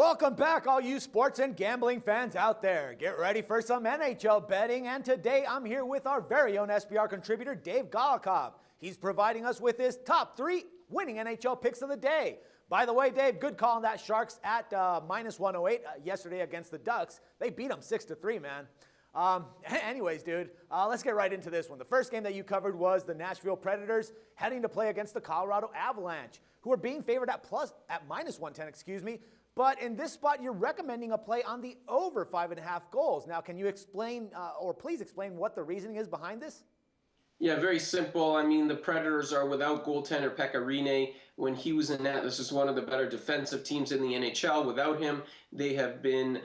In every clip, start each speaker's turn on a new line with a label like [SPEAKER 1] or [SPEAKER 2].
[SPEAKER 1] Welcome back, all you sports and gambling fans out there. Get ready for some NHL betting, and today I'm here with our very own SBR contributor, Dave Golokhov. He's providing us with his top 3 winning NHL picks of the day. By the way, Dave, good call on that Sharks at minus 108 yesterday against the Ducks. They beat them 6-3, man. Anyways, dude, let's get right into this one. The first game that you covered was the Nashville Predators heading to play against the Colorado Avalanche, who are being favored at minus 110, But in this spot, you're recommending a play on the over 5.5 goals. Now, can you explain, or please explain what the reasoning is behind this?
[SPEAKER 2] Yeah, very simple. I mean, the Predators are without goaltender Pekka Rinne. When he was in net, this is one of the better defensive teams in the NHL. Without him, they have been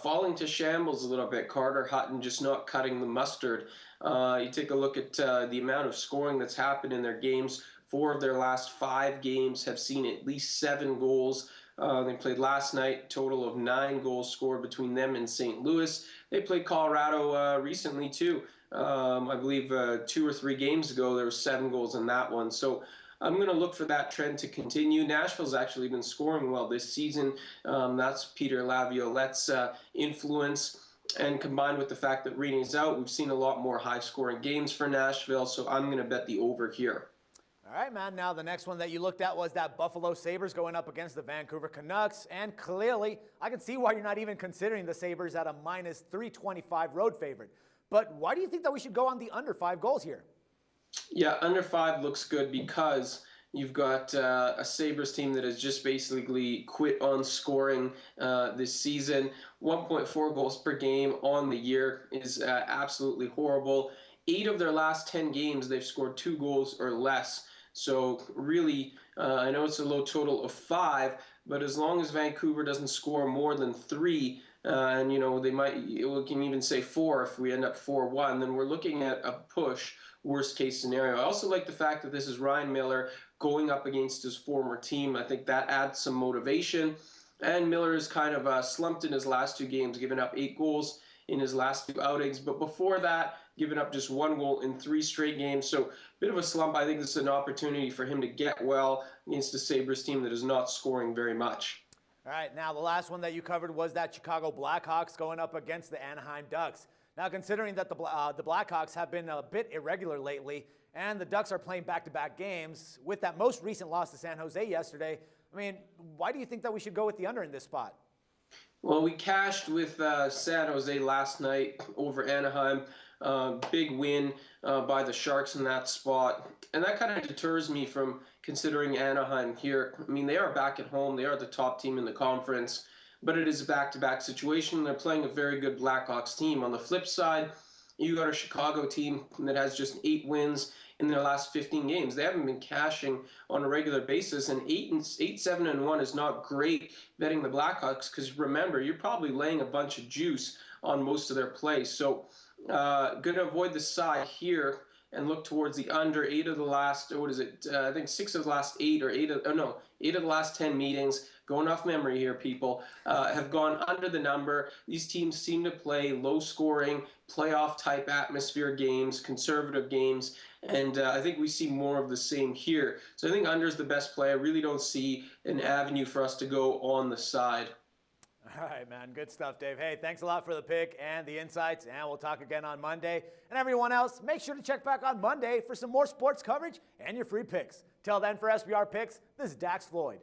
[SPEAKER 2] falling to shambles a little bit. Carter Hutton just not cutting the mustard. You take a look at the amount of scoring that's happened in their games. 4 of their last 5 games have seen at least 7 goals. They played last night, total of 9 goals scored between them and St. Louis. They played Colorado recently too. I believe 2 or 3 games ago, there were 7 goals in that one. So I'm going to look for that trend to continue. Nashville's actually been scoring well this season. That's Peter Laviolette's influence. And combined with the fact that Rinne's out, we've seen a lot more high-scoring games for Nashville. So I'm going to bet the over here.
[SPEAKER 1] All right, man. Now, the next one that you looked at was that Buffalo Sabres going up against the Vancouver Canucks. And clearly, I can see why you're not even considering the Sabres at a minus 325 road favorite. But why do you think that we should go on the under 5 goals here?
[SPEAKER 2] Yeah, under 5 looks good because you've got a Sabres team that has just basically quit on scoring this season. 1.4 goals per game on the year is absolutely horrible. 8 of their last 10 games, they've scored 2 goals or less. So really, I know it's a low total of 5, but as long as Vancouver doesn't score more than 3, and we can even say 4 if we end up 4-1, then we're looking at a push, worst case scenario. I also like the fact that this is Ryan Miller going up against his former team. I think that adds some motivation. And Miller has kind of slumped in his last 2 games, giving up 8 goals in his last 2 outings. But before that, giving up just 1 goal in 3 straight games. So a bit of a slump. I think this is an opportunity for him to get well against a Sabres team that is not scoring very much.
[SPEAKER 1] All right, now the last one that you covered was that Chicago Blackhawks going up against the Anaheim Ducks. Now, considering that the Blackhawks have been a bit irregular lately, and the Ducks are playing back-to-back games, with that most recent loss to San Jose yesterday, I mean, why do you think that we should go with the under in this spot?
[SPEAKER 2] Well, we cashed with San Jose last night over Anaheim. Big win by the Sharks in that spot. And that kind of deters me from considering Anaheim here. I mean, they are back at home. They are the top team in the conference. But it is a back-to-back situation. They're playing a very good Blackhawks team. On the flip side, you got a Chicago team that has just 8 wins in their last 15 games. They haven't been cashing on a regular basis, and 8-7-1 is not great betting the Blackhawks because remember, you're probably laying a bunch of juice on most of their plays. So going to avoid the side here and look towards the under. 8 of the last, I think 6 of the last 8 or 8 of the last 10 meetings, going off memory here, people, have gone under the number. These teams seem to play low-scoring, playoff-type atmosphere games, conservative games, and I think we see more of the same here. So I think under is the best play. I really don't see an avenue for us to go on the side.
[SPEAKER 1] All right, man. Good stuff, Dave. Hey, thanks a lot for the pick and the insights, and we'll talk again on Monday. And everyone else, make sure to check back on Monday for some more sports coverage and your free picks. Till then, for SBR Picks, this is Dax Floyd.